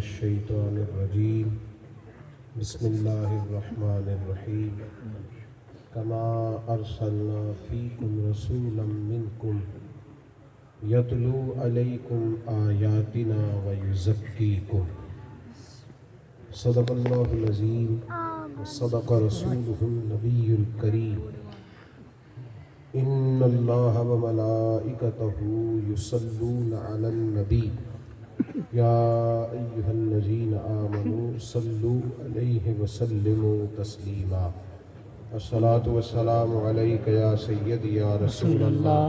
الشیطان الرجیم بسم اللہ الرحمن الرحیم کما ارسلنا فیکم رسولا منکم یتلو علیکم آیاتنا ویزکیکم صدق اللہ العظیم وصدق رسولہ النبی الکریم ان اللہ وملائکتہ یصلون علی النبی یا ایہا الذین آمنوا صلوا علیہ وسلموا تسلیما الصلاۃ والسلام علیک یا سیدی یا رسول اللہ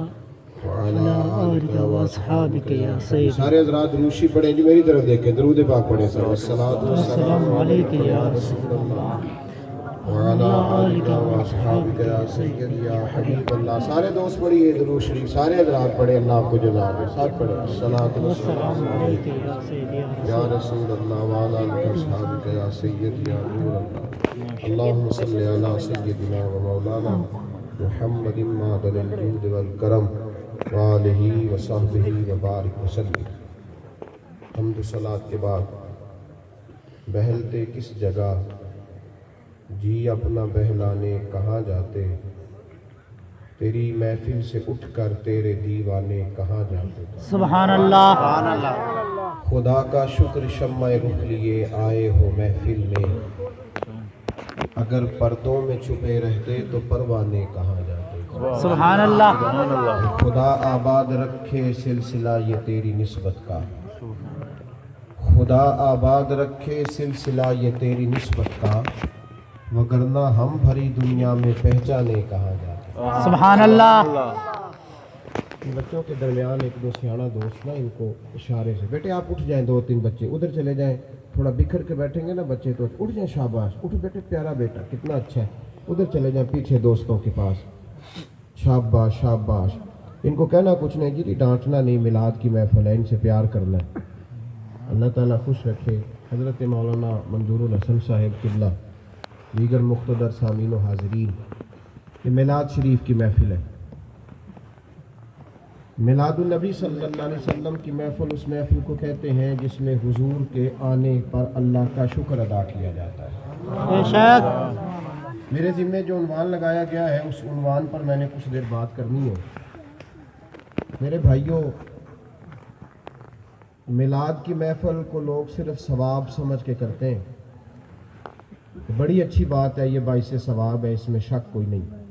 وعلی آلک واصحابک یا سیدی. سارے حضرات دروشی پڑھیں جو میری طرف دیکھیں، درود پاک پڑھیں سب. الصلاۃ والسلام علیک یا رسول اللہ وعلی آلک واصحابک یا سیدی یا حبیب اللہ. سارے دوست پڑھیے درود شریف، سارے حضرات پڑھیں، اللہ آپ کو جزا دے. ساتھ پڑھیں الصلاۃ والسلام علیک یا رسول اللہ وعلی آلک واصحابک یا سیدی یا نور اللہ. اللہم صلی علی سیدنا و مولانا محمد معدن الجود والکرم وآلہ وصحبہ وبارک وسلم. حمد و صلاۃ کے بعد بہلتے کس جگہ جی اپنا بہلانے کہاں جاتے، تیری محفل سے اٹھ کر تیرے دیوانے کہاں جاتے. سبحان اللہ. خدا کا شکر شمع رخ لیے آئے ہو محفل میں، اگر پردوں میں چھپے رہتے تو پروانے کہاں جاتے. سبحان اللہ. خدا آباد رکھے سلسلہ یہ تیری نسبت کا، خدا آباد رکھے سلسلہ یہ تیری نسبت کا، وگرنہ ہم بھری دنیا میں پہچانے کہاں جاتے. سبحان اللہ. بچوں کے درمیان ایک دو سیاڑا دوست نا، ان کو اشارے سے بیٹے آپ اٹھ جائیں، دو تین بچے ادھر چلے جائیں، تھوڑا بکھر کے بیٹھیں گے نا بچے تو اٹھ جائیں. شاباش، اٹھ بیٹے، پیارا بیٹا کتنا اچھا ہے. ادھر چلے جائیں پیچھے دوستوں کے پاس. شاباش شاباش. ان کو کہنا کچھ نہیں جی، ڈانٹنا نہیں، میلاد کی محفل ہے، ان سے پیار کرنا ہے. اللہ تعالیٰ خوش رکھے. حضرت مولانا منظور الحسن صاحب قبلہ، دیگر مقتدر سامعین و حاضرین، یہ میلاد شریف کی محفل ہے. میلاد النبی صلی اللہ علیہ وسلم کی محفل اس محفل کو کہتے ہیں جس میں حضور کے آنے پر اللہ کا شکر ادا کیا جاتا ہے. بے شک. میرے ذمہ جو عنوان لگایا گیا ہے اس عنوان پر میں نے کچھ دیر بات کرنی ہے. میرے بھائیوں، میلاد کی محفل کو لوگ صرف ثواب سمجھ کے کرتے ہیں. بڑی اچھی بات ہے، یہ باعث ثواب ہے، اس میں شک کوئی نہیں.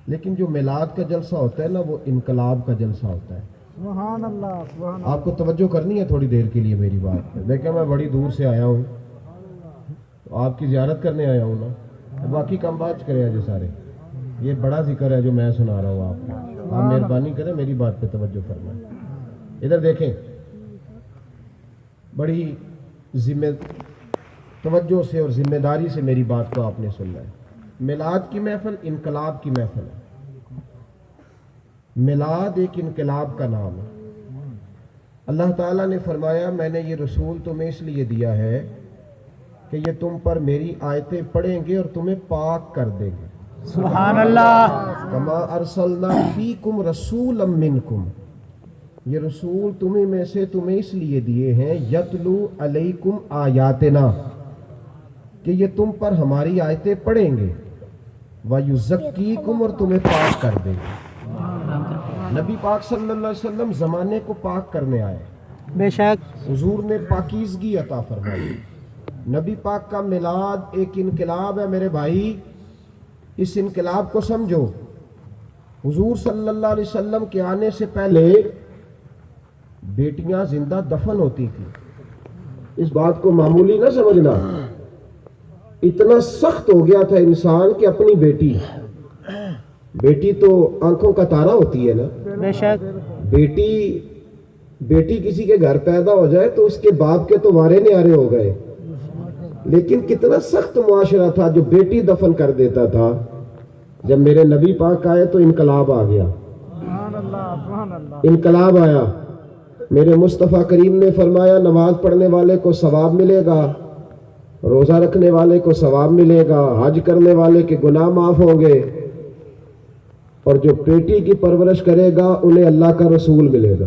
لیکن جو میلاد کا جلسہ ہوتا ہے نا، وہ انقلاب کا جلسہ ہوتا ہے. سبحان اللہ. آپ کو توجہ کرنی ہے تھوڑی دیر کے لیے میری بات پہ. دیکھیں میں بڑی دور سے آیا ہوں، تو آپ کی زیارت کرنے آیا ہوں نا، باقی کام بات کریں آج سارے. یہ بڑا ذکر ہے جو میں سنا رہا ہوں آپ کو. آپ مہربانی کریں میری بات پہ توجہ فرمائیں. ادھر دیکھیں، بڑی توجہ سے اور ذمہ داری سے میری بات کو آپ نے سننا ہے. میلاد کی محفل انقلاب کی محفل ہے. میلاد ایک انقلاب کا نام ہے. اللہ تعالیٰ نے فرمایا میں نے یہ رسول تمہیں اس لیے دیا ہے کہ یہ تم پر میری آیتیں پڑھیں گے اور تمہیں پاک کر دیں گے. سبحان اللہ. کما ارسلنا فیکم رسولا منکم، یہ رسول تمہیں میں سے تمہیں اس لیے دیے ہیں یتلو علیکم آیاتنا، کہ یہ تم پر ہماری آیتیں پڑھیں گے، وَيُزَكِّيكُمْ، اور تمہیں پاک کر دیں گے. نبی پاک صلی اللہ علیہ وسلم زمانے کو پاک کرنے آئے. بے شک. حضور نے پاکیزگی عطا فرمائی. نبی پاک کا میلاد ایک انقلاب ہے میرے بھائی. اس انقلاب کو سمجھو. حضور صلی اللہ علیہ وسلم کے آنے سے پہلے بیٹیاں زندہ دفن ہوتی تھی. اس بات کو معمولی نہ سمجھنا. اتنا سخت ہو گیا تھا انسان کہ اپنی بیٹی تو آنکھوں کا تارا ہوتی ہے نا. بے شک. بیٹی کسی کے گھر پیدا ہو جائے تو اس کے باپ کے تو وارے نیارے ہو گئے. لیکن کتنا سخت معاشرہ تھا جو بیٹی دفن کر دیتا تھا. جب میرے نبی پاک آئے تو انقلاب آ گیا. انقلاب آیا. میرے مصطفیٰ کریم نے فرمایا نماز پڑھنے والے کو ثواب ملے گا، روزہ رکھنے والے کو ثواب ملے گا، حج کرنے والے کے گناہ معاف ہوں گے، اور جو بیٹی کی پرورش کرے گا انہیں اللہ کا رسول ملے گا.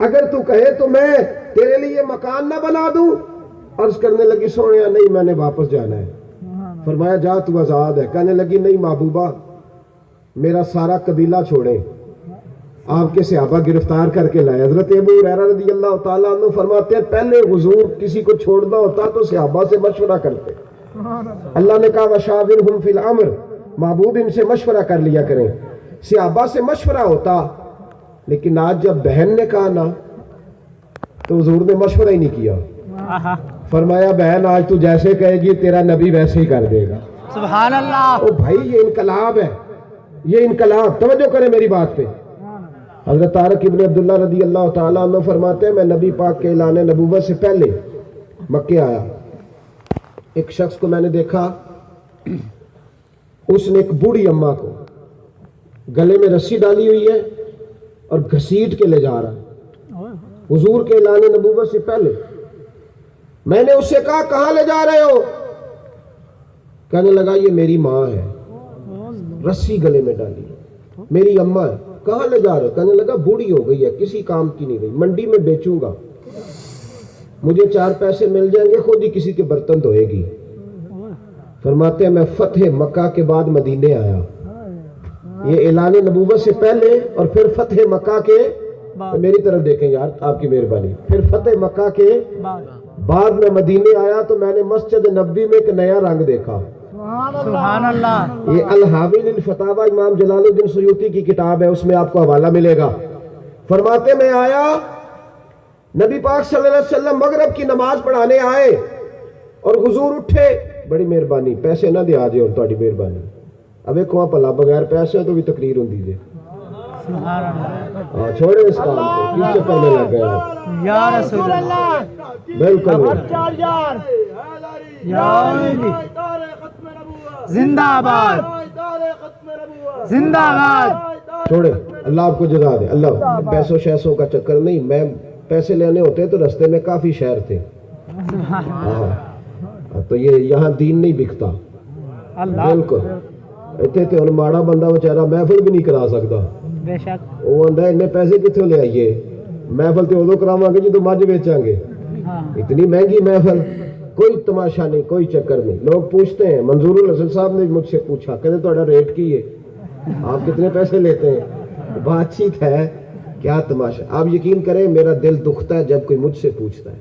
اگر تو کہے تو میں تیرے لیے مکان نہ بنا دوں. عرض کرنے لگی سونیا نہیں میں نے واپس جانا ہے. فرمایا جا تو آزاد ہے. کہنے لگی نہیں محبوبہ میرا سارا قبیلہ چھوڑے. آپ کے صحابہ گرفتار کر کے لائے. حضرت ابو ہریرہ رضی اللہ تعالیٰ عنہ فرماتے ہیں پہلے حضور کسی کو چھوڑنا ہوتا تو صحابہ سے مشورہ کرتے. اللہ نے کہا وشاورہم فی الامر، محبوب ان سے مشورہ کر لیا کریں. صحابہ سے مشورہ ہوتا، لیکن آج جب بہن نے کہا نا تو حضور نے مشورہ ہی نہیں کیا. فرمایا بہن آج تو جیسے کہے گی تیرا نبی ویسے ہی کر دے گا. سبحان اللہ. او بھائی یہ انقلاب ہے، یہ انقلاب. توجہ کریں میری بات پہ. حضرت طارق ابن عبداللہ رضی اللہ تعالیٰ عنہ فرماتے ہیں میں نبی پاک کے اعلان نبوت سے پہلے مکے آیا. ایک شخص کو میں نے دیکھا، اس نے ایک بوڑھی اماں کو گلے میں رسی ڈالی ہوئی ہے اور گھسیٹ کے لے جا رہا ہے حضور کے اعلان نبوت سے پہلے. میں نے اس سے کہا کہاں لے جا رہے ہو؟ کہنے لگا یہ میری ماں ہے، رسی گلے میں ڈالی، میری اماں ہے. کہاں لے جا رہے ہو؟ کہنے لگا بوڑھی ہو گئی ہے، کسی کام کی نہیں رہی، منڈی میں بیچوں گا، مجھے 4 پیسے مل جائیں گے، خود ہی کسی کے برتن دھوئے گی. فرماتے ہیں میں فتح مکہ کے بعد مدینے آیا. یہ اعلان نبوت سے پہلے اور پھر فتح مکہ کے، میری طرف دیکھیں یار آپ کی مہربانی، پھر فتح مکہ کے بعد میں مدینے آیا تو میں نے مسجد نبوی میں ایک نیا رنگ دیکھا. سبحان اللہ. یہ الحاوی للفتاوی امام جلال الدین سیوطی کی کتاب ہے، اس میں آپ کو حوالہ ملے گا. فرماتے میں آیا، نبی پاک صلی اللہ علیہ وسلم مغرب کی نماز پڑھانے آئے اور حضور اٹھے، بڑی مہربانی پیسے نہ دیا جے اور تہاڈی مہربانی. اب ایک وہاں پلا بغیر پیسے تو بھی تقریر ہوں دیجیے. سبحان اللہ. ہاں چھوڑے اس کام کو، کس چکر میں لگ گئے آپ؟ یا رسول اللہ. بالکل زندہ آباد، زندہ آباد. چھوڑے، اللہ آپ کو جزا دے. اللہ پیسوں شیسوں کا چکر نہیں. میں پیسے لینے ہوتے تو رستے میں کافی شہر تھے. ہاں تو یہ یہاں دین نہیں بکتا. بالکل اتنے تو ہن ماڑا بندہ بیچارہ محفل بھی نہیں کرا سکتا. بے شک. وہ آندا ہے پیسے کتوں لے آئیے؟ محفل تو ادو کراواں گے جدو مجھ بیچاں گے. اتنی مہنگی محفل، کوئی تماشا نہیں، کوئی چکر نہیں. لوگ پوچھتے ہیں، منظور الحسن صاحب نے مجھ سے پوچھا، کہتے تہاڈا ریٹ کی ہے، آپ کتنے پیسے لیتے ہیں؟ بات چیت ہے، کیا تماشا. آپ یقین کریں میرا دل دکھتا ہے جب کوئی مجھ سے پوچھتا ہے.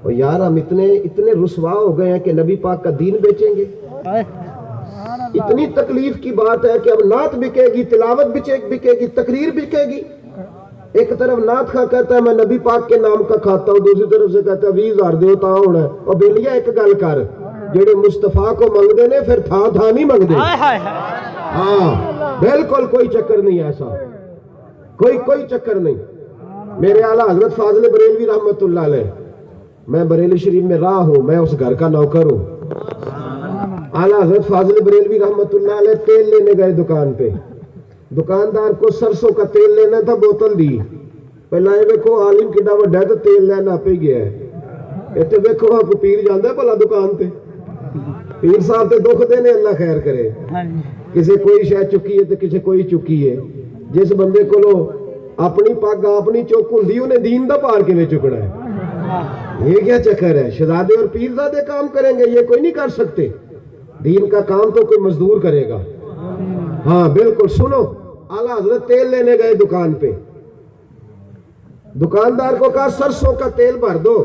اور یار ہم اتنے رسوا ہو گئے ہیں کہ نبی پاک کا دین بیچیں گے. اتنی تکلیف کی بات ہے کہ اب نعت بکے گی، تلاوت بکے گی، تقریر بکے گی. ایک طرف نعت خواہ کہتا ہے میں نبی پاک کے نام کا کھاتا ہوں، دوسری طرف سے کہتا ہے 20,000 دیو تا ہونا ہے. اور بیلیا ایک گل کر، جڑے مصطفیٰ کو منگدے نے پھر تھا نہیں منگدے. ہاں بالکل کوئی چکر نہیں ایسا، کوئی چکر نہیں. میرے اعلیٰ حضرت فاضل بریلوی رحمت اللہ علیہ، میں بریلی شریف میں رہا ہوں، میں اس گھر کا نوکر ہوں. اعلیٰ حضرت فاضل بریلوی رحمت اللہ علیہ تیل لینے گئے دکان پہ. دکاندار کو سرسوں کا تیل لینا تھا، بوتل دی. پہلا یہ دیکھو عالم کڈا وڈا ہے تو تیل لینا پہ گیا ہے. اتنے دیکھو آپ کو پیر جانا ہے بھلا دکان پہ. پیر صاحب تے دکھ دینے، اللہ خیر کرے. کسی کوئی شاید چکی ہے تو کسی کوئی چکی ہے. جس بندے کو لو اپنی پگ اپنی چک ہوں انہیں دین دا پار کے چکنا ہے. یہ کیا چکر ہے؟ شہزادے اور پیر زادے کام کریں گے، یہ کوئی نہیں کر سکتے. دین کا کام تو کوئی مزدور کرے گا. ہاں بالکل. سنو، اعلیٰ حضرت تیل لینے گئے دکان پہ. دکاندار کو کہا سرسوں کا تیل بھر دو.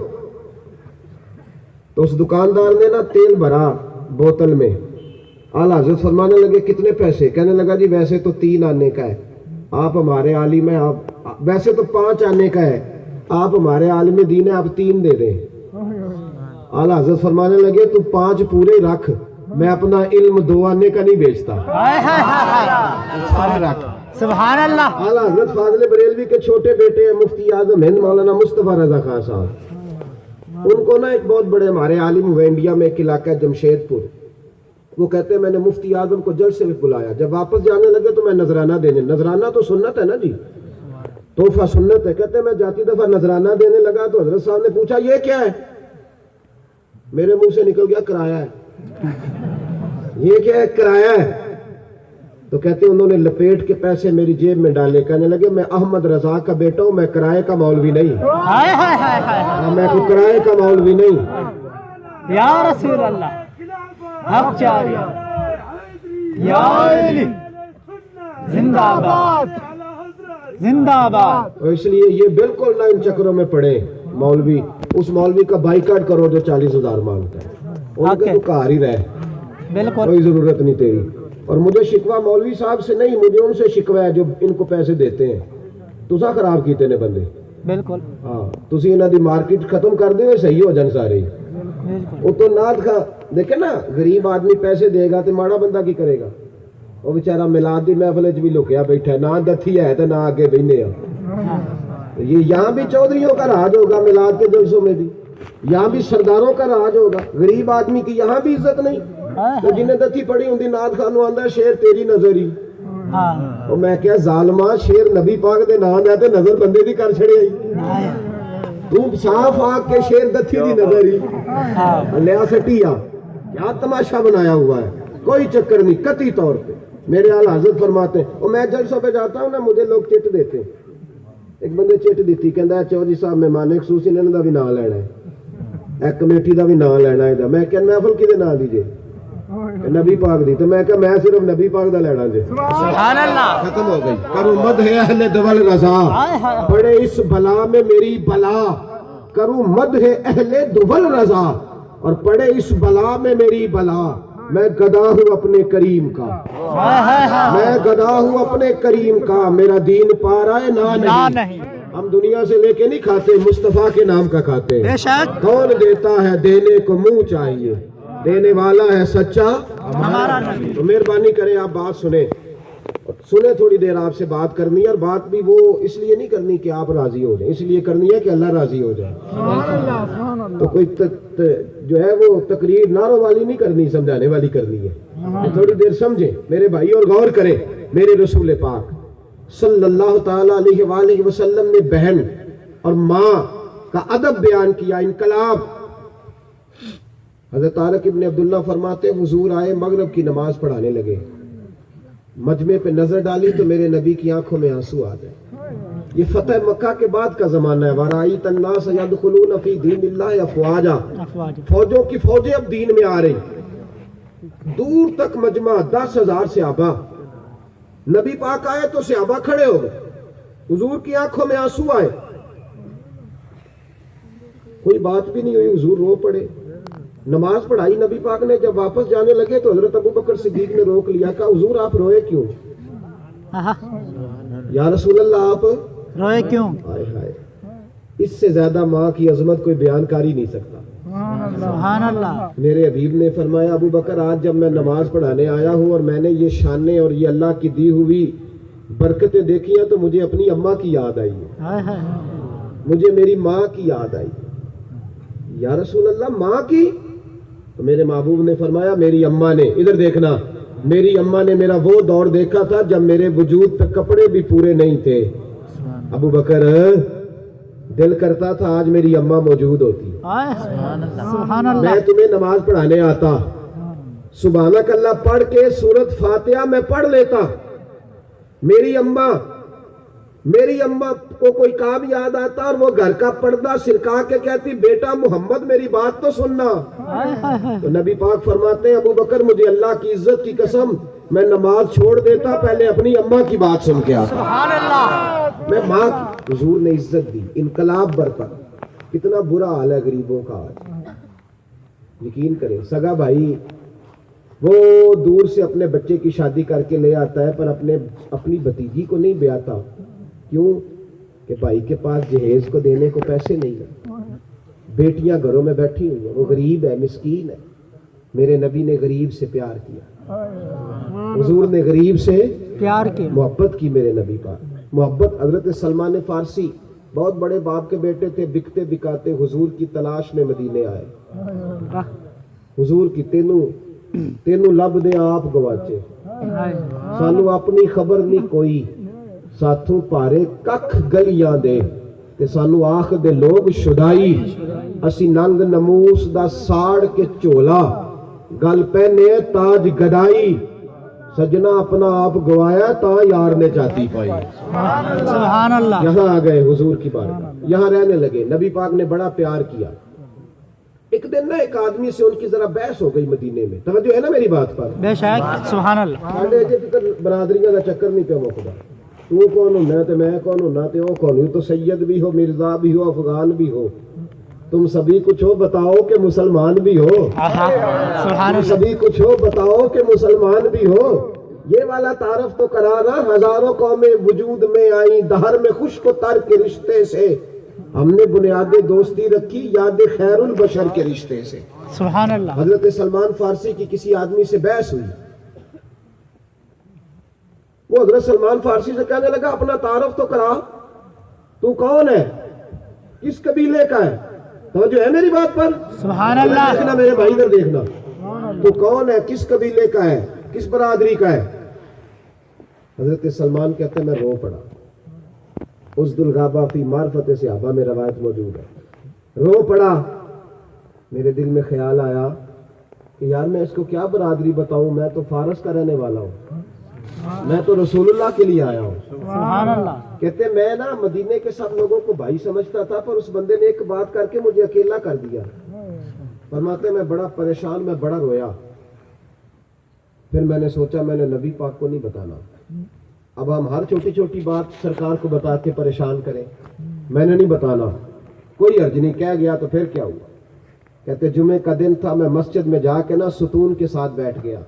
تو اس دکاندار نے نا تیل بھرا بوتل میں. اعلیٰ حضرت فرمانے لگے کتنے پیسے؟ کہنے لگا جی ویسے تو 3 آنے کا ہے، آپ ہمارے عالم ہیں، آپ ویسے تو 5 آنے کا ہے، آپ ہمارے عالم دین ہیں، آپ 3 دے دیں. اعلیٰ حضرت فرمانے لگے تو 5 پورے رکھ، میں اپنا علم 2 آنے کا نہیں بیچتا. سبحان اللہ. اعلیٰ حضرت فاضل بریلوی کے چھوٹے بیٹے ہیں مفتی اعظم ہند مولانا مصطفیٰ رضا خان صاحب. ان کو نا ایک بہت بڑے ہمارے عالم ہوئے انڈیا میں، ایک علاقہ ہے جمشید پور. وہ کہتے ہیں میں نے مفتی اعظم کو جلسے میں بلایا. جب واپس جانے لگے تو میں نذرانہ دینے، نذرانہ تو سنت ہے نا جی، تحفہ سنت ہے. کہتے ہیں میں جاتی دفعہ نذرانہ دینے لگا تو حضرت صاحب نے پوچھا یہ کیا ہے؟ میرے منہ سے نکل گیا کرایہ ہے. یہ کیا ہے؟ کرایہ ہے. تو کہتے ہیں انہوں نے لپیٹ کے پیسے میری جیب میں ڈالے، کہنے لگے میں احمد رضا کا بیٹا ہوں، میں کرائے کا مولوی نہیں، ہائے ہائے ہائے ہائے میں کوئی کرائے کا مولوی نہیں۔ یا رسول اللہ حق چاہیے یا علی زندہ آباد زندہ آباد۔ اور اس لیے یہ بالکل نہ ان چکروں میں پڑے مولوی، اس مولوی کا بائیکاٹ کرو جو 40,000 مانگتا ہے، ان کے تو کار ہی رہے، بالکل کوئی ضرورت نہیں تیری۔ اور مجھے شکوہ مولوی صاحب سے نہیں، مجھے ان سے شکوہ ہے جو ان کو پیسے دیتے ہیں، تسا خراب کیتے نے بندے، بالکل ہاں تسی انہاں دی مارکیٹ ختم کر دے صحیح ہو جان سارے ہی۔ بالکل وہ تو ناد کا دیکھیں نا، غریب آدمی پیسے دے گا تو ماڑا بندہ کی کرے گا؟ وہ بیچارہ میلاد دی محفل وچ بھی لکیا بیٹھا ہے، نہ دتھی ہے تو نہ آگے بہنے ہیں۔ یہ یہاں بھی چودھریوں کا راج ہوگا میلاد کے جلسوں میں بھی، یہاں بھی سرداروں کا راج ہوگا، غریب آدمی کی یہاں بھی عزت نہیں۔ تو جنہیں دتھی پڑی ہوں ناد خانو آندا شیر تیری نظر ہی، ہاں اور میں کیا ظالمہ شیر نبی پاک دے نام ہے تے نظر بندے دی کر چھڑے آئی، تو صاف آگ کے شیر دتھی دی نظر ہی لیا سٹیا، کیا تماشا بنایا ہوا ہے، کوئی چکر نہیں قطعی طور پہ۔ میرے اعلیٰ حضرت فرماتے ہیں، اور میں جلسوں پہ جاتا ہوں نا مجھے لوگ چٹ دیتے ہیں، ایک بندے چٹ دیتی کہندا ہے چودھری صاحب مہمان خصوصی انہاں دا بھی نام لینا ہے، ایک کمیٹی دا بھی نام لینا ہے، میں کہ محفل کدے نام دیجیے؟ نبی پاک دی، تو میں کہ میں صرف نبی پاک دا لینا جے، سبحان اللہ ختم ہو گئی۔ کروں مدح اہل دول رضا، پڑے اس بلا میں میری بلا، کروں مدح اہل دول رضا، اور پڑے اس بلا میں میری بلا، میں گدا ہوں اپنے کریم کا، میں گدا ہوں اپنے کریم کا، میرا دین پا رہا ہے نہ نہیں، ہم دنیا سے لے کے نہیں کھاتے، مصطفیٰ کے نام کا کھاتے ہیں۔ کون دیتا ہے دینے کو منہ چاہیے، دینے والا ہے سچا ہمارا نبی۔ تو مہربانی کریں آپ بات سنیں، سنیں تھوڑی دیر آپ سے بات کرنی ہے، اور بات بھی وہ اس لیے نہیں کرنی کہ آپ راضی ہو جائیں، اس لیے کرنی ہے کہ اللہ راضی ہو جائے۔ تو کوئی جو ہے وہ تقریر نعروں والی نہیں کرنی، سمجھانے والی کرنی ہے۔ تھوڑی دیر سمجھیں میرے بھائی اور غور کریں، میرے رسول پاک صلی اللہ تعالی علیہ وآلہ وسلم نے بہن اور ماں کا ادب بیان کیا، انقلاب۔ حضرت طارق ابن عبداللہ فرماتے حضور آئے مغرب کی نماز پڑھانے لگے، مجمع پہ نظر ڈالی تو میرے نبی کی آنکھوں میں آنسو آ گئے۔ یہ فتح مکہ کے بعد کا زمانہ ہے، وَرَأَيْتَ النَّاسَ يَدْخُلُونَ فِي دِينِ اللَّهِ أَفْوَاجًا، فوجوں کی فوجیں اب دین میں آ رہی، دور تک مجمع 10,000 صحابہ، نبی پاک آئے تو صحابہ کھڑے ہو گئے، حضور کی آنکھوں میں آنسو آئے، کوئی بات بھی نہیں ہوئی، حضور رو پڑے۔ نماز پڑھائی نبی پاک نے، جب واپس جانے لگے تو حضرت ابو بکر صدیق نے روک لیا، کہا حضور آپ روئے کیوں؟ یا رسول اللہ آپ روئے کیوں؟ ہائے ہائے، اس سے زیادہ ماں کی عظمت کوئی بیان کر ہی نہیں سکتا۔ سبحان اللہ۔ میرے حبیب نے فرمایا ابو بکر آج جب میں نماز پڑھانے آیا ہوں اور میں نے یہ شانیں اور یہ اللہ کی دی ہوئی برکتیں دیکھی ہیں تو مجھے اپنی اماں کی یاد آئی ہے، مجھے میری ماں کی یاد آئی۔ یا رسول اللہ ماں کی؟ تو میرے محبوب نے فرمایا میری اماں نے، ادھر دیکھنا، میری اماں نے میرا وہ دور دیکھا تھا جب میرے وجود پہ کپڑے بھی پورے نہیں تھے۔ ابو بکر دل کرتا تھا آج میری اماں موجود ہوتی، سبحان اللہ۔ میں تمہیں نماز پڑھانے آتا، سبحانک اللہ پڑھ کے سورت فاتحہ میں پڑھ لیتا، میری اماں کو کوئی کام یاد آتا اور وہ گھر کا پردہ سرکا کے کہتی بیٹا محمد میری بات تو سننا۔ تو نبی پاک فرماتے ہیں ابو بکر مجھے اللہ کی عزت کی قسم میں نماز چھوڑ دیتا پہلے اپنی اماں کی بات سن کے آتا۔ سبحان اللہ۔ میں ماں کی، حضور نے عزت دی، انقلاب برپا۔ کتنا برا حال ہے غریبوں کا آج، یقین کریں سگا بھائی وہ دور سے اپنے بچے کی شادی کر کے لے آتا ہے پر اپنی بھتیجی کو نہیں بیاتا، کیوں کہ بھائی کے پاس جہیز کو دینے کو پیسے نہیں ہیں، بیٹیاں گھروں میں بیٹھی ہوئی ہیں، وہ غریب ہے مسکین ہے۔ میرے نبی نے غریب سے پیار کیا، حضور نے غریب سے پیار کی محبت کی، میرے نبی پاک محبت۔ حضرت سلمان فارسی بہت بڑے باپ کے بیٹے تھے، بکتے بکاتے حضور کی تلاش میں مدینے آئے، حضور کی تینوں لب دے آپ گواچے، سانو اپنی خبر نہیں کوئی، ساتھوں پارے ککھ گلیاں دے تے سانو آخ دے لوگ شدائی، اسی ننگ نموس دا ساڑ کے چولا، گل پہنے تاج گدائی، سجنا اپنا آپ گوایا تا یار نے چاہتی پائی. سبحان اللہ. یہاں آ گئے حضور کی بارگاہ, یہاں رہنے لگے. نبی پاک نے بڑا پیار کیا. ایک دن نا ایک آدمی سے ان کی ذرا بحث ہو گئی مدینے میں. توجہ ہے نا میری بات پر؟ بے شک. سبحان اللہ. ساڈے جے تک برادریاں دا چکر نہیں پیا مکدا. تو کون ہونا تے میں کون ہونا تے او کون ہو. تو سید بھی ہو, مرزا بھی ہو, افغان بھی ہو, تم سبھی کچھ ہو, بتاؤ کہ مسلمان بھی ہو. سبحان تم اللہ. سبھی کچھ ہو, بتاؤ کہ مسلمان بھی ہو. یہ والا تعارف تو کرانا. ہزاروں قومیں وجود میں آئیں دہر میں خشک و تر کے رشتے سے. ہم نے بنیاد دوستی رکھی یاد خیر البشر کے رشتے سے. سبحان اللہ. حضرت سلمان فارسی کی کسی آدمی سے بحث ہوئی. وہ حضرت سلمان فارسی سے کہنے لگا اپنا تعارف تو کرا, تو کون ہے, کس قبیلے کا ہے. توجہ ہے میری بات پر؟ سبحان اللہ. دیکھنا میرے بھائی ادھر دیکھنا. تو کون ہے, کس قبیلے کا ہے, کس برادری کا ہے. حضرت سلمان کہتے ہیں میں رو پڑا. اس دلغابہ فی معرفت صحابہ میں روایت موجود ہے. رو پڑا. میرے دل میں خیال آیا کہ یار میں اس کو کیا برادری بتاؤں, میں تو فارس کا رہنے والا ہوں, میں تو رسول اللہ کے لیے آیا ہوں. سبحان اللہ. کہتے میں نا مدینے کے سب لوگوں کو بھائی سمجھتا تھا, پر اس بندے نے ایک بات کر کے مجھے اکیلا کر دیا. فرماتے میں بڑا پریشان, میں بڑا رویا. پھر میں نے سوچا میں نے نبی پاک کو نہیں بتانا. اب ہم ہر چھوٹی چھوٹی بات سرکار کو بتا کے پریشان کریں. میں نے نہیں بتانا, کوئی حرج نہیں. کہہ گیا تو پھر کیا ہوا. کہتے جمعے کا دن تھا, میں مسجد میں جا کے نا ستون کے ساتھ بیٹھ گیا.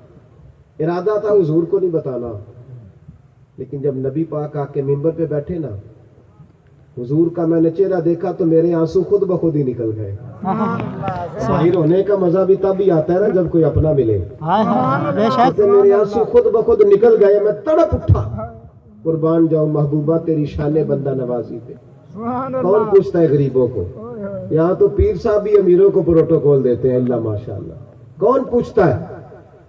ارادہ تھا حضور کو نہیں بتانا, لیکن جب نبی پاک آ کے ممبر پہ بیٹھے نا, حضور کا میں نے چہرہ دیکھا تو میرے آنسو خود بخود ہی نکل گئے. ظاہر ہونے کا مزہ بھی تب ہی آتا ہے نا جب کوئی اپنا ملے. بے شک. میرے آنسو خود بخود نکل گئے. میں تڑپ اٹھا. قربان جاؤ محبوبہ تیری شان بندہ نوازی پہ. کون پوچھتا ہے غریبوں کو. یہاں تو پیر صاحب بھی امیروں کو پروٹوکول دیتے ہیں. اللہ ماشاءاللہ, کون پوچھتا ہے.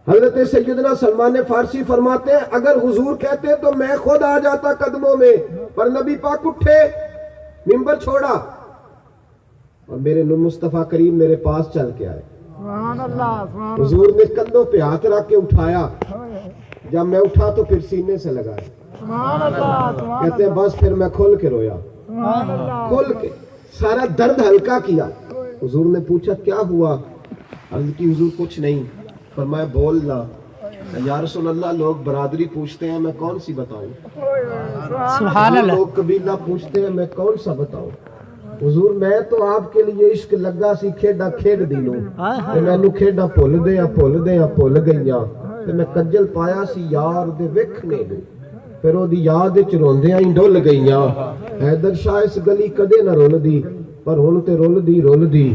حضرت سیدنا سلمان فارسی فرماتے ہیں اگر حضور کہتے تو میں خود آ جاتا قدموں میں, پر نبی پاک اٹھے, منبر چھوڑا, اور میرے مصطفیٰ کریم میرے پاس چل کے آئے. حضور نے کندھوں پہ ہاتھ رکھ کے اٹھایا. جب میں اٹھا تو پھر سینے سے لگایا. کہتے ہیں بس پھر میں کھل کے رویا, کھل کے سارا درد ہلکا کیا. حضور نے پوچھا کیا ہوا. عرض کی حضور کچھ نہیں. فرمایا بولنا. یا رسول اللہ لوگ برادری پوچھتے ہیں, میں کون سی بتاؤں. سبحان اللہ. لوگ قبیلہ پوچھتے ہیں, میں کون سا بتاؤں. حضور میں تو آپ کے لیے عشق لگا سی کھیڈا کھیڈ دی لوں, تے مینوں کھیڈا بھول گئیاں, تے میں کجل پایا سی یار دے ویکھنے نوں, پھر او دی یاد وچ روندیاں ہی ڈل گئیاں. حیدر شاہ اس گلی کدے نہ رول دی, پر ہن تے رول دی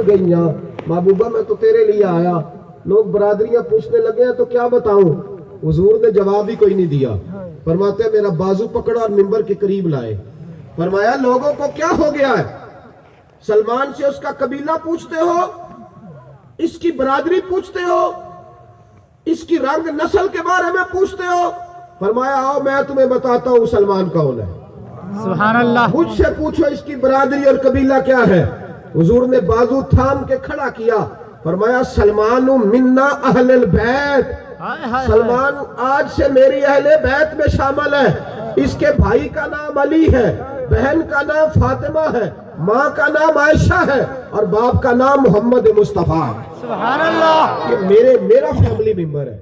گئیاں. محبوبہ میں تو تیرے لیے آیا. لوگ برادریاں پوچھنے لگے ہیں تو کیا بتاؤں. حضور نے جواب ہی کوئی نہیں دیا. فرماتے ہیں میرا بازو پکڑا اور منبر کے قریب لائے. فرمایا لوگوں کو کیا ہو گیا ہے. سلمان سے اس کا قبیلہ پوچھتے ہو, اس کی برادری پوچھتے ہو, اس کی رنگ نسل کے بارے میں پوچھتے ہو. فرمایا آؤ میں تمہیں بتاتا ہوں سلمان کون ہے. سبحان اللہ. مجھ سے پوچھو اس کی برادری اور قبیلہ کیا ہے. حضور نے بازو تھام کے کھڑا کیا. فرمایا سلمان منا اہل البیت. سلمان آج سے میری اہل بیت میں شامل ہے. اس کے بھائی کا نام علی ہے, بہن کا نام فاطمہ ہے, ماں کا نام عائشہ ہے, اور باپ کا نام محمد مصطفیٰ. سبحان اللہ. یہ میرا فیملی ممبر ہے.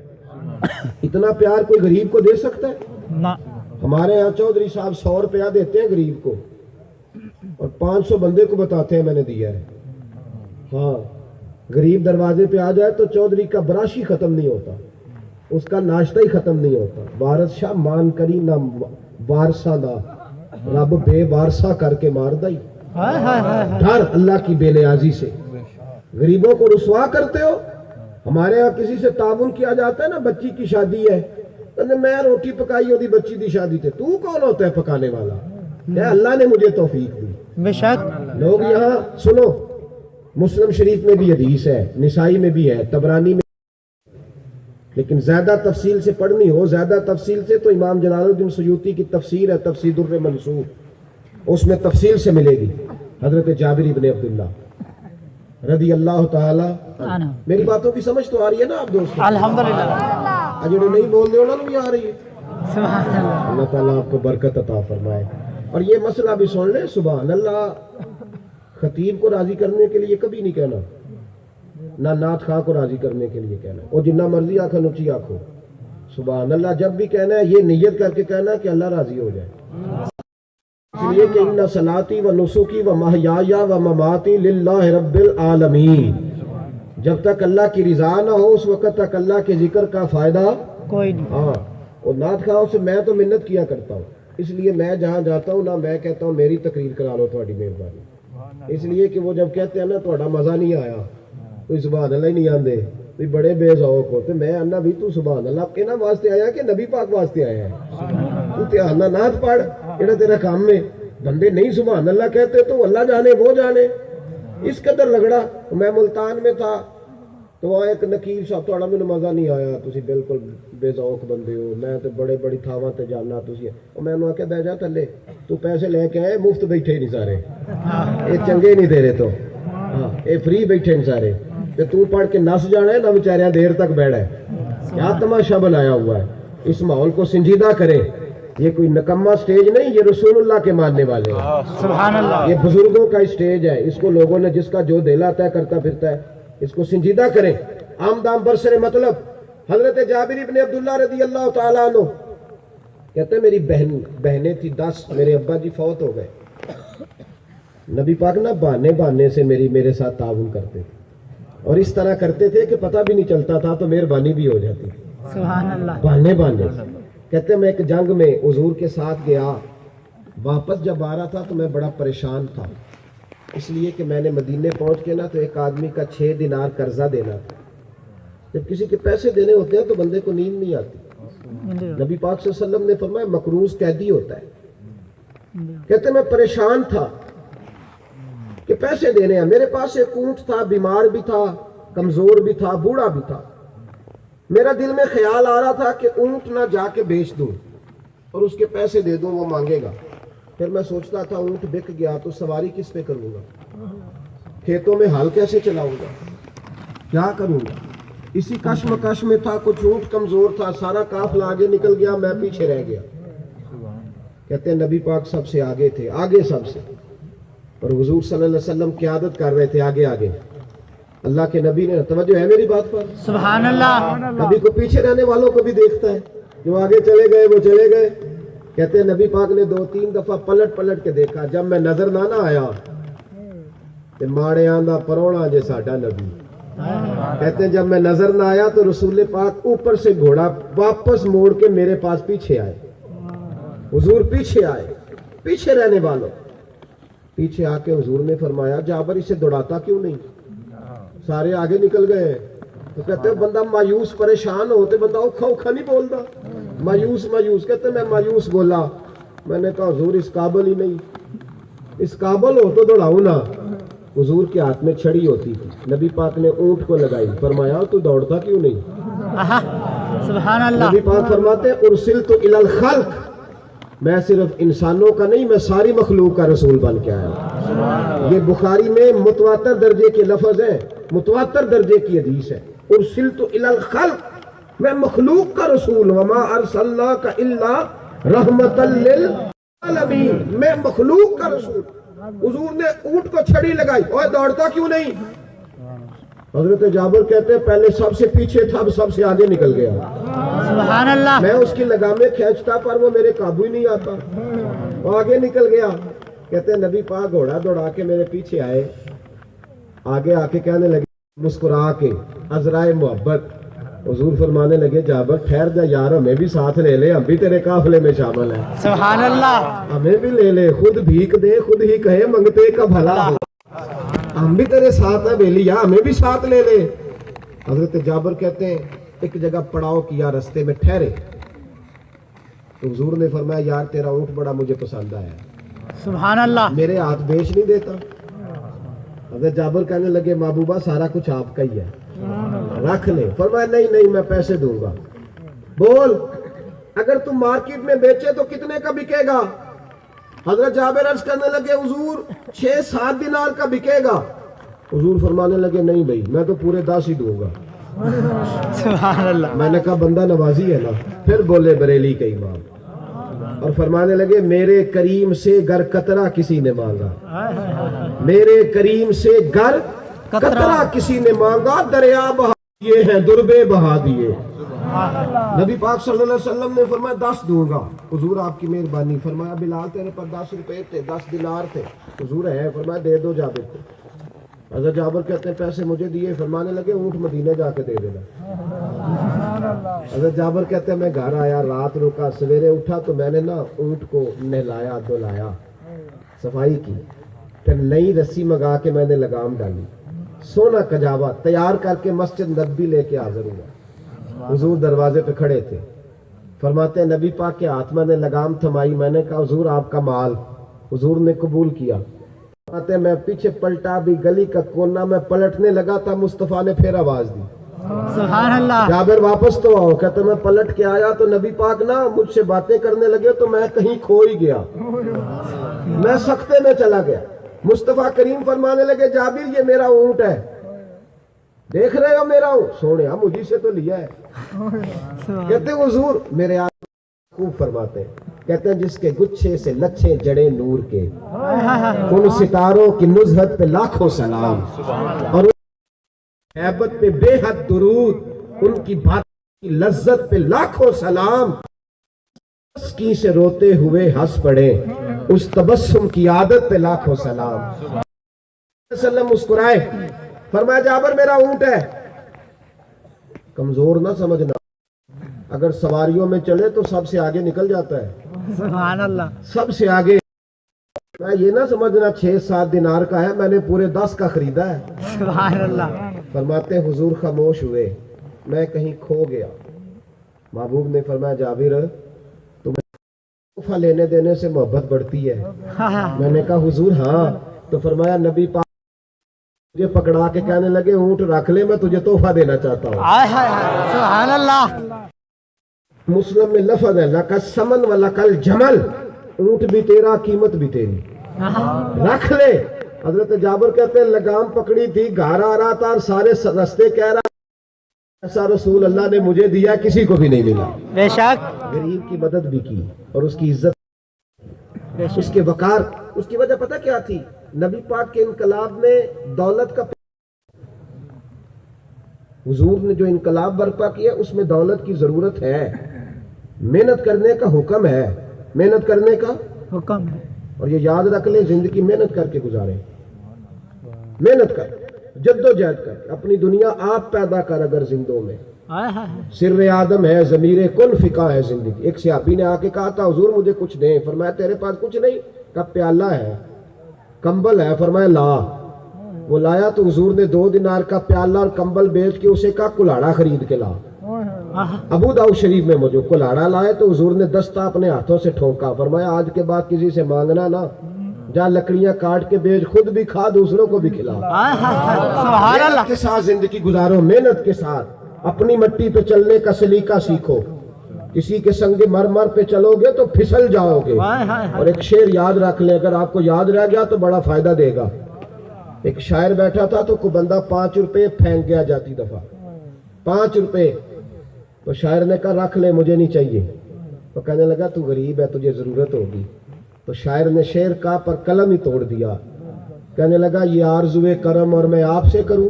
اتنا پیار کوئی غریب کو دے سکتا ہے؟ ہمارے یہاں چودھری صاحب 100 روپیہ دیتے ہیں غریب کو, اور 500 بندے کو بتاتے ہیں میں نے دیا ہے. ہاں, غریب دروازے پہ آ جائے تو چودھری کا براشی ختم نہیں ہوتا, اس کا ناشتہ ہی ختم نہیں ہوتا. بارت شاہ مان کری نہ وارسا دا, رب بے وارسا کر کے مار دائی. ڈر اللہ کی بے نیازی سے. غریبوں کو رسوا کرتے ہو. ہمارے ہاں کسی سے تعاون کیا جاتا ہے نا, بچی کی شادی ہے, میں روٹی پکائی ہوتی بچی دی شادی تھے, تو کون ہوتا ہے پکانے والا. اللہ نے مجھے توفیق دی. بے شک. لوگ یہاں سنو, مسلم شریف میں بھی حدیث ہے, نسائی میں بھی ہے, طبرانی میں, لیکن زیادہ تفصیل سے پڑھنی ہو, زیادہ تفصیل سے, تو امام جلال الدین سیوطی کی تفسیر ہے تفسیر الدر منصور, اس میں تفصیل سے ملے گی. حضرت جابر بن عبداللہ رضی اللہ تعالی. میری باتوں کی سمجھ تو آ رہی ہے نا آپ دوستوں؟ الحمدللہ. جڑے نہیں بول دے انہوں نے بھی آ رہی ہے. سبحان اللہ. اللہ تعالیٰ آپ کو برکت عطا فرمائے. اور یہ مسئلہ بھی سن لیں, سبحان اللہ خطیب کو راضی کرنے کے لیے کبھی نہیں کہنا, نہ نعت خواہ کو راضی کرنے کے لیے کہنا. اور جنہ مرضی آنکھیں نچی آنکھوں, سبحان اللہ جب بھی کہنا ہے یہ نیت کر کے کہنا ہے کہ اللہ راضی ہو جائے. اس لیے کہ ان صلاتی و نسکی و محیایا و مماتی للہ رب العالمین, جب تک اللہ کی رضا نہ ہو اس وقت تک اللہ کے ذکر کا فائدہ کوئی نہیں. ہاں. اور نعت خواہوں سے میں تو منت کیا کرتا ہوں, اس لیے میں جہاں جاتا ہوں نہ میں کہتا ہوں میری تقریر کرا لو تھوڑی مہربانی, اس لیے کہ وہ جب کہتے ہیں نا تھوڑا مزہ نہیں آیا, کوئی سبحان اللہ ہی نہیں آندے, بھی بڑے بے ذوق ہوتے, میں آنا بھی تو سبحان اللہ کہنا واسطے آیا کہ نبی پاک واسطے آیا ہے, تو تیار نعت پڑھ جڑا تیرا کام میں. بندے نہیں سبحان اللہ کہتے تو اللہ جانے وہ جانے. اس قدر لگڑا. میں ملتان میں تھا تو وہاں ایک نکیل صاحب, تھوڑا مجھے مزہ نہیں آیا, تسی بالکل بے ذوق بندے ہو, میں تو بڑے بڑی تھاواں تے جانا تسی, اور میں انہوں نے کہا بہ جا تھلے, تو پیسے لے کے آئے مفت بیٹھے نہیں سارے, یہ چنگے نہیں دے رہے تو, ہاں یہ فری بیٹھے نہیں سارے, کہ تو پڑھ کے نس جانا ہے نہ بیچاریاں دیر تک بیٹھا ہے. کیا تماشا بنایا ہوا ہے. اس ماحول کو سنجیدہ کریں, یہ کوئی نکما سٹیج نہیں, یہ رسول اللہ کے ماننے والے ہیں. سبحان اللہ. یہ بزرگوں کا سٹیج ہے, اس کو لوگوں نے جس کا جو دل آتا ہے کرتا پھرتا ہے, اس کو سنجیدہ کریں. آمدام برسر مطلب حضرت جابر ابن عبداللہ رضی اللہ تعالیٰ عنہ کہتے ہیں میری بہنیں تھی 10, میرے ابا جی فوت ہو گئے. نبی پاک نا بہانے سے میرے ساتھ تعاون کرتے تھے, اور اس طرح کرتے تھے کہ پتہ بھی نہیں چلتا تھا تو مہربانی بھی ہو جاتی تھی. سبحان اللہ. بہانے کہتے ہیں میں ایک جنگ میں حضور کے ساتھ گیا, واپس جب آ رہا تھا تو میں بڑا پریشان تھا, اس لیے کہ میں نے مدینے پہنچ کے نا تو ایک آدمی کا 6 دینار قرضہ دینا تھا. جب کسی کے پیسے دینے ہوتے ہیں تو بندے کو نیند نہیں آتی. نبی پاک صلی اللہ علیہ وسلم نے فرمایا مقروض قیدی ہوتا ہے. کہتے ہیں میں پریشان تھا کہ پیسے دینے ہیں, میرے پاس ایک اونٹ تھا, بیمار بھی تھا, کمزور بھی تھا, بوڑھا بھی تھا. میرا دل میں خیال آ رہا تھا کہ اونٹ نہ جا کے بیچ دوں اور اس کے پیسے دے دوں, وہ مانگے گا. پھر میں سوچتا تھا اونٹ بک گیا تو سواری کس پہ کروں گا, کھیتوں میں ہل کیسے چلاؤں گا, کیا کروں گا. اسی کشمکش میں تھا, کچھ اونٹ کمزور تھا, سارا قافلہ آگے نکل گیا, میں پیچھے رہ گیا. کہتے ہیں نبی پاک سب سے آگے تھے, آگے سب سے, اور حضور صلی اللہ علیہ وسلم قیادت کر رہے تھے آگے آگے. اللہ کے نبی نے, توجہ ہے میری بات پر, سبحان اللہ. نبی کو پیچھے رہنے والوں کو بھی دیکھتا ہے, جو آگے چلے گئے وہ چلے گئے. کہتے ہیں نبی پاک نے 2-3 دفعہ پلٹ کے دیکھا, جب میں نظر نہ آیا تے ماڑے آندا پرونا جے ساڈا نبی. کہتے ہیں جب میں نظر نہ آیا تو رسول پاک اوپر سے گھوڑا واپس موڑ کے میرے پاس پیچھے آئے. حضور پیچھے آئے, پیچھے رہنے والوں پیچھے آ کے حضور نے فرمایا جابر اسے دوڑاتا کیوں نہیں, سارے آگے نکل گئے. تو کہتے ہیں بندہ مایوس پریشان ہوتے, بندہ اوکھا نہیں بولتا, مایوس. کہتے ہیں میں مایوس بولا, میں نے کہا حضور اس قابل ہی نہیں, اس قابل ہو تو دوڑاؤ نا. حضور کے ہاتھ میں چھڑی ہوتی تھی, نبی پاک نے اونٹ کو لگائی, فرمایا تو دوڑتا کیوں نہیں. سبحان اللہ. نبی پاک فرماتے ارسلت الی الخلق, میں صرف انسانوں کا نہیں, میں ساری مخلوق کا رسول بن کے آیا. یہ بخاری میں متواتر درجے کے لفظ ہیں, متواتر درجے کی حدیث ہے. ارسلت الی الخلق, میں مخلوق کا رسول, وما ارسلناک الا رحمۃ للعالمین, میں مخلوق کا رسول. حضور نے اونٹ کو چھڑی لگائی, اوے دوڑتا کیوں نہیں. حضرت جابر کہتے ہیں پہلے سب سے پیچھے تھا, اب سب سے آگے نکل گیا. سبحان اللہ. میں اس کی لگامیں کھینچتا پر وہ میرے قابو ہی نہیں آتا, وہ آگے نکل گیا. کہتے ہیں نبی پاک گھوڑا دوڑا کے میرے پیچھے آئے, آگے آ کے کہنے لگے مسکرا کے عذرائے محبت. حضور فرمانے لگے جابر ٹھہر جا یار, ہمیں بھی ساتھ لے لے, ہم بھی تیرے قافلے میں شامل ہیں. سبحان اللہ. ہمیں بھی لے لے, خود بھیک دے خود ہی کہے منگتے کا بھلا ہو, ہم بھی تیرے ساتھ ہیں بیلیا, ہمیں بھی ساتھ لے لے. حضرت جابر کہتے ہیں ایک جگہ پڑاؤ کیا, رستے میں ٹھہرے, تو حضور نے فرمایا یار تیرا اونٹ بڑا مجھے پسند آیا, سبحان اللہ. میرے ہاتھ بیچ نہیں دیتا. حضرت جابر کہنے لگے محبوبہ سارا کچھ آپ کا ہی ہے, رکھ لے. فرمایا نہیں میں پیسے دوں گا. بول اگر تم مارکیٹ میں بیچے تو کتنے کا بکے گا. حضرت جابر عرض کرنے لگے حضور 6-7 دینار کا بکے گا. حضور فرمانے لگے نہیں بھائی میں تو پورے 10 ہی دوں گا. سبحان اللہ. میں نے کہا بندہ نوازی ہے نا. پھر بولے بریلی کے امام اور فرمانے لگے میرے کریم سے گر قطرہ کسی نے مانگا, میرے کریم سے گر قطرہ کسی نے مانگا, دریا بہا دیے ہیں دربے بہا دیے. نبی پاک صلی اللہ علیہ وسلم نے فرمایا 10 دوں گا. حضور آپ کی مہربانی. فرمایا بلال تیرے پر 10 روپے تھے, 10 دینار تھے. حضور ہے. فرمایا دے دو جابر کو. حضرت جابر کہتے ہیں پیسے مجھے دیے. فرمانے لگے اونٹ مدینے جا کے دے دینا. حضرت جابر کہتے ہیں میں گھر آیا, رات رکا, سویرے اٹھا تو میں نے نا اونٹ کو نہلایا دھلایا, صفائی کی, پھر نئی رسی منگا کے میں نے لگام ڈالی, سونا کجاوا تیار کر کے مسجد نبی لے کے حاضر ہوا. حضور دروازے پہ کھڑے تھے. فرماتے ہیں نبی پاک کے ہاتھ میں نے لگام تھمائی. میں نے کہا حضور آپ کا مال. حضور نے قبول کیا. فرماتے ہیں میں پیچھے پلٹا بھی, گلی کا کونا میں پلٹنے لگا تھا, مصطفیٰ نے پھر آواز دی سبحان اللہ. جابر واپس تو آؤ. کہتے میں پلٹ کے آیا تو نبی پاک نا مجھ سے باتیں کرنے لگے تو میں کہیں کھو ہی گیا, میں سختے میں چلا گیا. مصطفیٰ کریم فرمانے لگے جابر یہ میرا اونٹ ہے, دیکھ رہے ہو میرا اونٹ؟ سونے ہم مجھے سے تو لیا ہے. کہتے ہیں حضور میرے آقا خوب فرماتے ہیں, کہتے ہیں جس کے گچھے سے لچھے جڑے نور کے, ان ستاروں کی نزہت پہ لاکھوں سلام, اور ہیبت پہ بے حد درود, ان کی بات کی لذت پہ لاکھوں سلام. کی سے روتے ہوئے ہنس پڑے, اس تبسم کی عادت پہ لاکھوں سلام. وسلم مسکرائے. فرمایا جابر میرا اونٹ ہے, کمزور نہ سمجھنا, اگر سواریوں میں چلے تو سب سے آگے نکل جاتا ہے, سبحان اللہ. سب سے آگے. میں یہ نہ سمجھنا 6-7 دینار کا ہے, میں نے پورے 10 کا خریدا ہے. سبحان اللہ. فرماتے ہیں حضور خاموش ہوئے, میں کہیں کھو گیا. محبوب نے فرمایا جابر تمہیں تحفہ لینے دینے سے محبت بڑھتی ہے؟ میں نے کہا حضور ہاں. تو فرمایا نبی پاک مجھے پکڑا کے کہنے لگے اونٹ رکھ لے, میں تجھے تحفہ دینا چاہتا ہوں. سبحان اللہ. مسلم میں لفظ ہے لَكَ السَّمَنْ وَلَكَ الْجَمَلْ, اونٹ بھی تیرا قیمت بھی تیری, رکھ لے. حضرت جابر کہتے ہیں لگام پکڑی تھی, گھر آ رہا تھا اور سارے رستے کہہ رہا ایسا رسول اللہ نے مجھے دیا کسی کو بھی نہیں ملا. بے شک. غریب کی مدد بھی کی اور اس کی عزت, اس کے وقار. اس کی وجہ پتہ کیا تھی؟ نبی پاک کے انقلاب میں دولت کا, حضور نے جو انقلاب برپا کیا اس میں دولت کی ضرورت ہے, محنت کرنے کا حکم ہے, محنت کرنے کا حکم ہے. اور یہ یاد رکھ لیں زندگی محنت کر کے گزاریں, محنت کر, جدوجہد کر, اپنی دنیا آپ پیدا کر. اگر زندوں میں سر آدم ہے, ضمیر کن فقہ ہے زندگی. ایک صحابی نے آ کے کہا تھا حضور مجھے کچھ دیں. فرمایا تیرے پاس کچھ نہیں؟ کہا پیالہ ہے, کمبل ہے. فرمایا لا. وہ لایا تو حضور نے 2 دینار کا پیالہ اور کمبل بیچ کے اسے کہا کلاڑا خرید کے لا. ابو داؤد شریف میں مجھے کلاڑا لائے تو حضور نے دستہ اپنے ہاتھوں سے ٹھونکا. فرمایا آج کے بعد کسی سے مانگنا نا, جا لکڑیاں کاٹ کے بیچ, خود بھی کھا دوسروں کو بھی کھلا. محنت کے ساتھ زندگی گزارو, محنت کے ساتھ. اپنی مٹی پہ چلنے کا سلیقہ سیکھو, کسی کے سنگ مرمر پہ چلو گے تو پھسل جاؤ گے. اور ایک شعر یاد رکھ لیں, اگر آپ کو یاد رہ گیا تو بڑا فائدہ دے گا. ایک شاعر بیٹھا تھا تو کوئی بندہ 5 روپے پھینک گیا جاتی دفعہ, 5 روپے. تو شاعر نے کہا رکھ لے مجھے نہیں چاہیے. تو کہنے لگا تو غریب ہے تجھے ضرورت ہوگی. تو شاعر نے شعر کا پر قلم ہی توڑ دیا. کہنے لگا یہ آرزوئے کرم اور میں آپ سے کروں,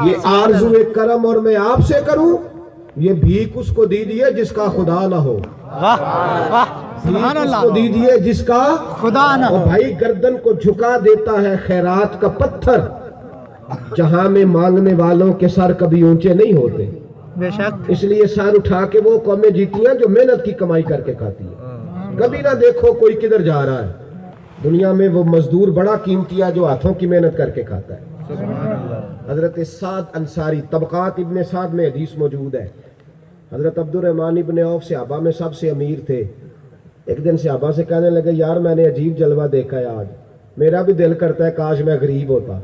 یہ آرزوئے کرم اور میں آپ سے کروں, یہ بھیک اس کو دیجیے جس کا خدا نہ ہو. سبحان اس اللہ. کو دیجیے جس کا خدا نہ ہو. بھائی گردن کو جھکا دیتا ہے خیرات کا پتھر, جہاں میں مانگنے والوں کے سر کبھی اونچے نہیں ہوتے. بے شک. اس لیے سر اٹھا کے وہ قومیں جیتی ہیں جو محنت کی کمائی کر کے کھاتی ہیں. کبھی نہ دیکھو کوئی کدھر جا رہا ہے. دنیا میں وہ مزدور بڑا قیمتی ہے جو ہاتھوں کی محنت کر کے کھاتا ہے. حضرت سعد انصاری, طبقات ابن سعد میں حدیث موجود ہے. حضرت عبد الرحمن ابن عوف صحابہ میں سب سے امیر تھے. ایک دن صحابہ سے کہنے لگے یار میں نے عجیب جلوہ دیکھا ہے آج, میرا بھی دل کرتا ہے کاش میں غریب ہوتا.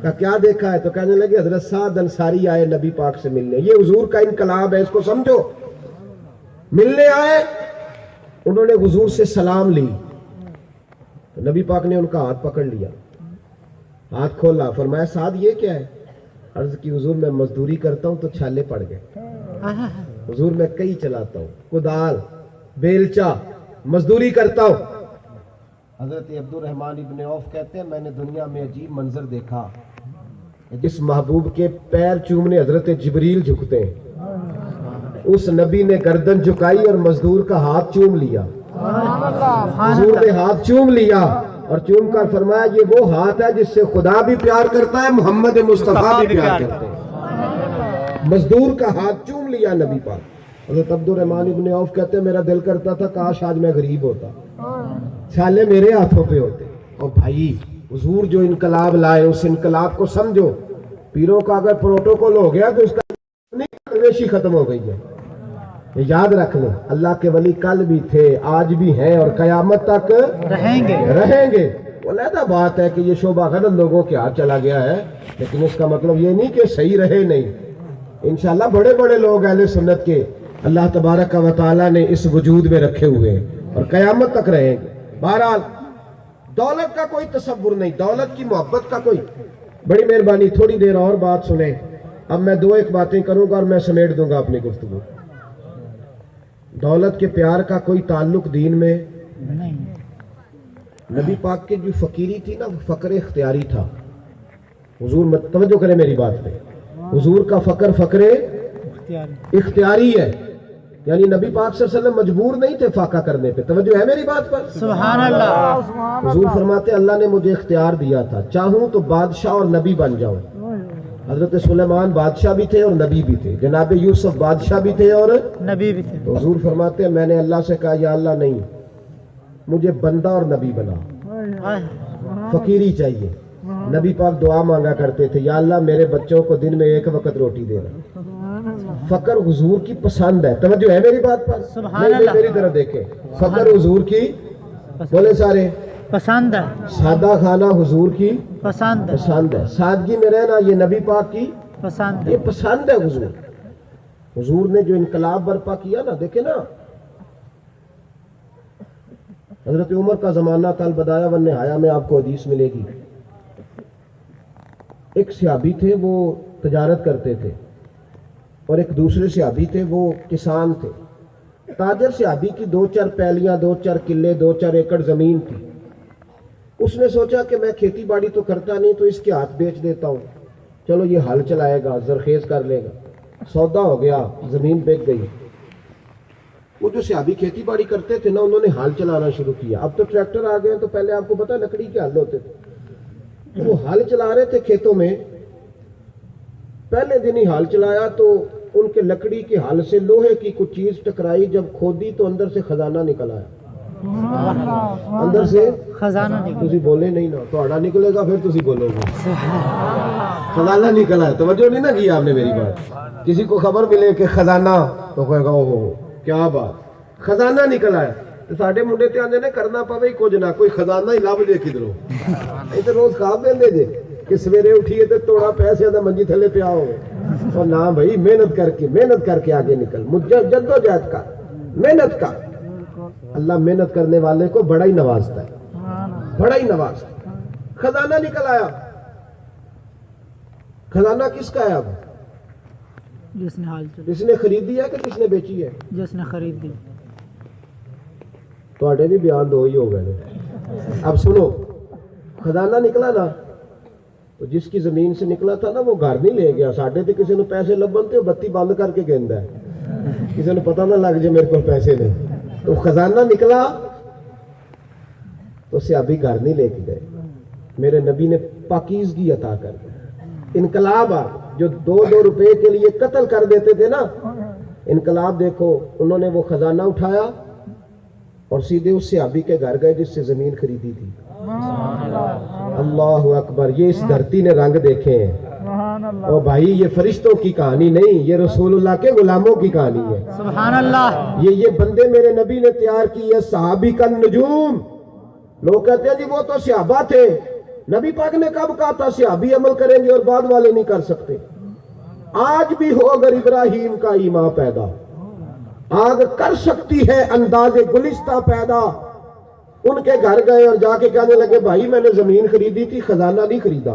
کہا کیا دیکھا ہے؟ تو کہنے لگے حضرت سعد انصاری آئے نبی پاک سے ملنے, یہ حضور کا انقلاب ہے اس کو سمجھو. ملنے آئے, انہوں نے حضور سے سلام لی, نبی پاک نے ان کا ہاتھ پکڑ لیا, ہاتھ کھولا. فرمایا سعد یہ کیا ہے؟ عرض کی حضور میں مزدوری کرتا ہوں تو چھالے پڑ گئے. حضور میں کئی چلاتا ہوں, کدال, بیلچا, مزدوری کرتا ہوں. حضرت عبد الرحمن ابن عوف کہتے ہیں میں نے دنیا میں عجیب منظر دیکھا, جس محبوب کے پیر چومنے حضرت جبریل جھکتے ہیں, اس نبی نے گردن جھکائی اور مزدور کا ہاتھ چوم لیا. حضور نے ہاتھ چوم لیا اور چوم کر فرمایا یہ وہ ہاتھ ہے جس سے خدا بھی پیار کرتا ہے, محمد مصطفیٰ بھی پیار کرتے ہیں. مزدور کا ہاتھ چوم لیا نبی پاک. حضرت عبد الرحمن ابن عوف کہتے ہیں میرا دل کرتا تھا کاش آج میں غریب ہوتا, چھالے میرے ہاتھوں پہ ہوتے. اور بھائی حضور جو انقلاب لائے اس انقلاب کو سمجھو. پیروں کا اگر پروٹوکول ہو گیا تو اس کا درویشی ختم ہو گئی ہے. یاد رکھ لیں اللہ کے ولی کل بھی تھے, آج بھی ہیں اور قیامت تک رہیں گے. وہ علیحدہ بات ہے کہ یہ شعبہ غلط لوگوں کے ہاتھ چلا گیا ہے, لیکن اس کا مطلب یہ نہیں کہ صحیح رہے نہیں. انشاءاللہ بڑے بڑے لوگ اہل سنت کے اللہ تبارک و تعالیٰ نے اس وجود میں رکھے ہوئے ہیں اور قیامت تک رہیں گے. بہرحال دولت کا کوئی تصور نہیں, دولت کی محبت کا کوئی. بڑی مہربانی تھوڑی دیر اور بات سنیں. اب میں دو ایک باتیں کروں گا اور میں سمیٹ دوں گا اپنی گفتگو. دولت کے پیار کا کوئی تعلق دین میں نہیں. نبی پاک کی جو فقیری تھی نا وہ فقر اختیاری تھا. حضور توجہ کریں میری بات پہ, حضور کا فقر اختیاری ہے. یعنی نبی پاک صلی اللہ علیہ وسلم مجبور نہیں تھے فاقہ کرنے پہ. توجہ ہے میری بات پر؟ سبحان اللہ. حضور فرماتے اللہ نے مجھے اختیار دیا تھا, چاہوں تو بادشاہ اور نبی بن جاؤں. حضرت سلیمان بادشاہ بھی تھے اور نبی بھی تھے, جناب یوسف بادشاہ بھی تھے اور نبی بھی تھے. حضور فرماتے ہیں میں نے اللہ سے کہا یا اللہ نہیں, مجھے بندہ اور نبی بنا, فقیری چاہیے. نبی پاک دعا مانگا کرتے تھے یا اللہ میرے بچوں کو دن میں ایک وقت روٹی دینا. فقر حضور کی پسند ہے. توجہ ہے میری بات پر؟ سبحان اللہ. میری طرف دیکھیں, فقر حضور کی بولے سارے پسند ہے, سادہ کھانا حضور کی پسند ہے, پسند ہے. سادگی میں رہنا یہ نبی پاک کی پسند ہے. یہ پسند ہے. حضور نے جو انقلاب برپا کیا نا, دیکھیں نا حضرت عمر کا زمانہ تھا, البدایہ والنہایہ میں آپ کو حدیث ملے گی. ایک صحابی تھے وہ تجارت کرتے تھے اور ایک دوسرے صحابی تھے وہ کسان تھے. تاجر صحابی کی 2-4 پیلیاں, 2-4 قلعے, 2-4 ایکڑ زمین تھی. اس نے سوچا کہ میں کھیتی باڑی تو کرتا نہیں تو اس کے ہاتھ بیچ دیتا ہوں, چلو یہ ہل چلائے گا, زرخیز کر لے گا. سودا ہو گیا, زمین بیچ گئی. وہ جو صحابی کھیتی باڑی کرتے تھے نا انہوں نے ہل چلانا شروع کیا. اب تو ٹریکٹر آ گئے, تو پہلے آپ کو پتا لکڑی کے ہل ہوتے تھے. وہ ہل چلا رہے تھے کھیتوں میں. پہلے دن ہی ہل چلایا تو ان کے لکڑی کے ہل سے لوہے کی کچھ چیز ٹکرائی. جب کھودی تو اندر سے خزانہ نکل آیا. اندر سے خزانہ نکل, تسی بولے نہیں نا, تھوڑا نکلے گا پھر تسی بولو گے. خزانہ نکلا ہے. توجہ نہیں نا کی آپ نے میری بات. کسی کو خبر ملے کہ خزانہ تو کہے گا اوہ کیا بات, خزانہ نکلا ہے. تو ساڈے منڈے تے آندے نے کرنا پوے کچھ نہ کوئی خزانہ ہی لب جے کدھروں. اے تے روز خواب دیندے جے کہ سویرے اٹھیے تے توڑا پیسے دا منجی تھلے پیا ہو. اور نہ بھائی محنت کر کے آگے نکل, جدوجہد کر, محنت کر. اللہ محنت کرنے والے کو بڑا ہی نوازتا ہے, بڑا ہی نوازتا ہے. خزانہ نکل آیا. خزانہ کس کا ہے اب؟ جس نے حال چلا, جس نے خریدی ہے کہ کس نے بیچی ہے؟ جس نے خرید دی. تو بھی بیان دو ہی ہو گئے. اب سنو, خزانہ نکلا نا, تو جس کی زمین سے نکلا تھا نا وہ گھر نہیں لے گیا. ساڈے تے کسی نے پیسے لبن تے بتی بند کر کے گیندا ہے, کسی نے پتہ نہ لگ جائے میرے کو پیسے نہیں. تو خزانہ نکلا تو صحابی گھر نہیں لے کے گئے. میرے نبی نے پاکیزگی عطا کر دی. انقلاب جو 2 روپے کے لیے قتل کر دیتے تھے نا, انقلاب دیکھو, انہوں نے وہ خزانہ اٹھایا اور سیدھے اس صحابی کے گھر گئے جس سے زمین خریدی تھی. اللہ اکبر. یہ اس دھرتی نے رنگ دیکھے ہیں. اور بھائی یہ فرشتوں کی کہانی نہیں, یہ رسول اللہ کے غلاموں کی کہانی ہے. سبحان اللہ. یہ بندے میرے نبی نے تیار کی ہے. صحابی کا نجوم. لوگ کہتے ہیں جی وہ تو صحابہ تھے. نبی پاک نے کب کہا تھا صحابی عمل کریں گے اور بعد والے نہیں کر سکتے؟ آج بھی ہو اگر ابراہیم کا ایمان پیدا, آگ کر سکتی ہے انداز گلستہ پیدا. ان کے گھر گئے اور جا کے کہنے لگے بھائی میں نے زمین خریدی تھی, خزانہ نہیں خریدا.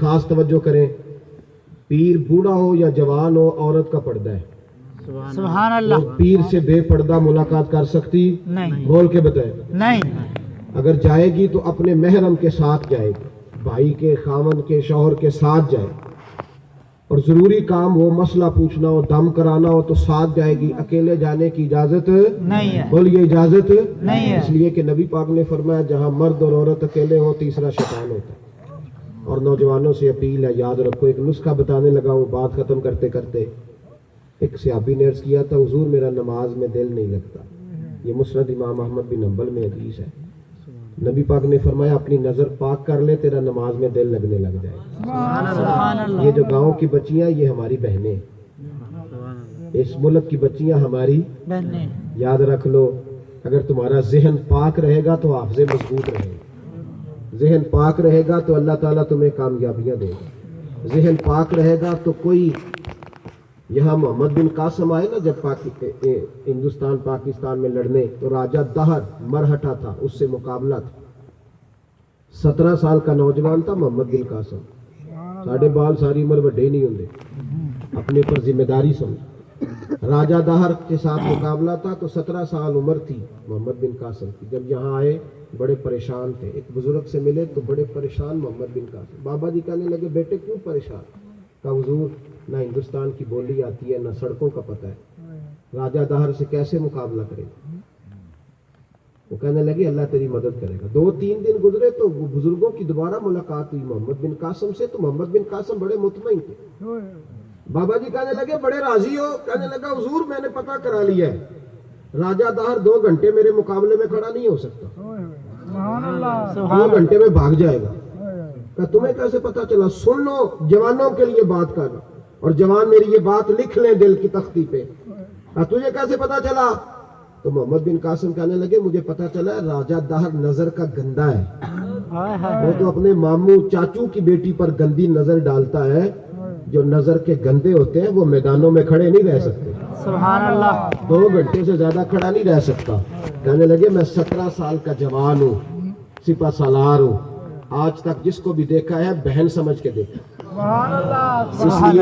خاص توجہ کریں. پیر بوڑھا ہو یا جوان ہو، عورت کا پردہ ہے. سبحان اور اللہ. پیر سے بے پردہ ملاقات کر سکتی؟ نہیں بول کے بتائے. نہیں. اگر جائے گی تو اپنے محرم کے ساتھ جائے گی، بھائی کے، خاوند کے، شوہر کے ساتھ جائے گی. اور ضروری کام ہو، مسئلہ پوچھنا ہو، دم کرانا ہو تو ساتھ جائے گی. اکیلے جانے کی اجازت نہیں ہے. بولیے اجازت نہیں ہے. اس لیے کہ نبی پاک نے فرمایا جہاں مرد اور عورت اکیلے ہو تیسرا شیطان ہوتا ہے. اور نوجوانوں سے اپیل ہے، یاد رکھو. ایک نسخہ بتانے لگا ہوں بات ختم کرتے کرتے. ایک صحابی نے عرض کیا تھا حضور میرا نماز میں دل نہیں لگتا. یہ مسند امام احمد بن حنبل میں حدیث ہے. نبی پاک نے فرمایا اپنی نظر پاک کر لے، تیرا نماز میں دل لگنے لگ جائے. سبحان اللہ. یہ جو گاؤں کی بچیاں یہ ہماری بہنیں، اس ملک کی بچیاں ہماری. بہنیں. یاد رکھ لو، اگر تمہارا ذہن پاک رہے گا تو حافظے مضبوط رہیں گے. ذہن پاک رہے گا تو اللہ تعالیٰ تمہیں کامیابیاں دے گا. ذہن پاک رہے گا تو کوئی، یہاں محمد بن قاسم آئے نا جب ہندوستان پاکستان میں لڑنے، تو راجہ دہر مرہٹا تھا، اس سے مقابلہ تھا. 17 سال کا نوجوان تھا محمد بن قاسم. ساڑھے بال ساری عمر وڈے نہیں ہوں، اپنے پر ذمہ داری سمجھ. راجہ دہر کے ساتھ مقابلہ تھا تو 17 سال عمر تھی محمد بن قاسم کی. جب یہاں آئے بڑے پریشان تھے. ایک بزرگ سے ملے تو بڑے پریشان محمد بن قاسم. بابا جی کہنے لگے بیٹے کیوں پریشان؟ کہا حضور نہ ہندوستان کی بولی آتی ہے نہ سڑکوں کا پتہ ہے، راجہ دہر سے کیسے مقابلہ کرے گا؟ وہ کہنے لگے اللہ تیری مدد کرے گا. 2-3 دن گزرے تو وہ بزرگوں کی دوبارہ ملاقات ہوئی محمد بن قاسم سے. تو محمد بن قاسم بڑے مطمئن تھے. بابا جی کہنے لگے بڑے راضی ہو؟ کہنے لگا حضور میں نے پتہ کرا لیا ہے، راجہ دہر 2 گھنٹے میرے مقابلے میں کھڑا نہیں ہو سکتا. 2 گھنٹے میں بھاگ جائے گا. کہ تمہیں کیسے پتا چلا؟ سن لو، جوانوں کے لیے بات کرنا، اور جوان میری یہ بات لکھ لیں دل کی تختی پہ. تجھے کیسے پتا چلا؟ تو محمد بن قاسم کہنے لگے مجھے پتا چلا راجہ دہر نظر کا گندا ہے. وہ تو اپنے ماموں چاچو کی بیٹی پر گندی نظر ڈالتا ہے. جو نظر کے گندے ہوتے ہیں وہ میدانوں میں کھڑے نہیں رہ سکتے. سبحان اللہ. 2 گھنٹے سے زیادہ کھڑا نہیں رہ سکتا. کہنے لگے میں 17 سال کا جوان ہوں، سپہ سالار ہوں، آج تک جس کو بھی دیکھا ہے بہن سمجھ کے دیکھا. سبحان اللہ. اس لیے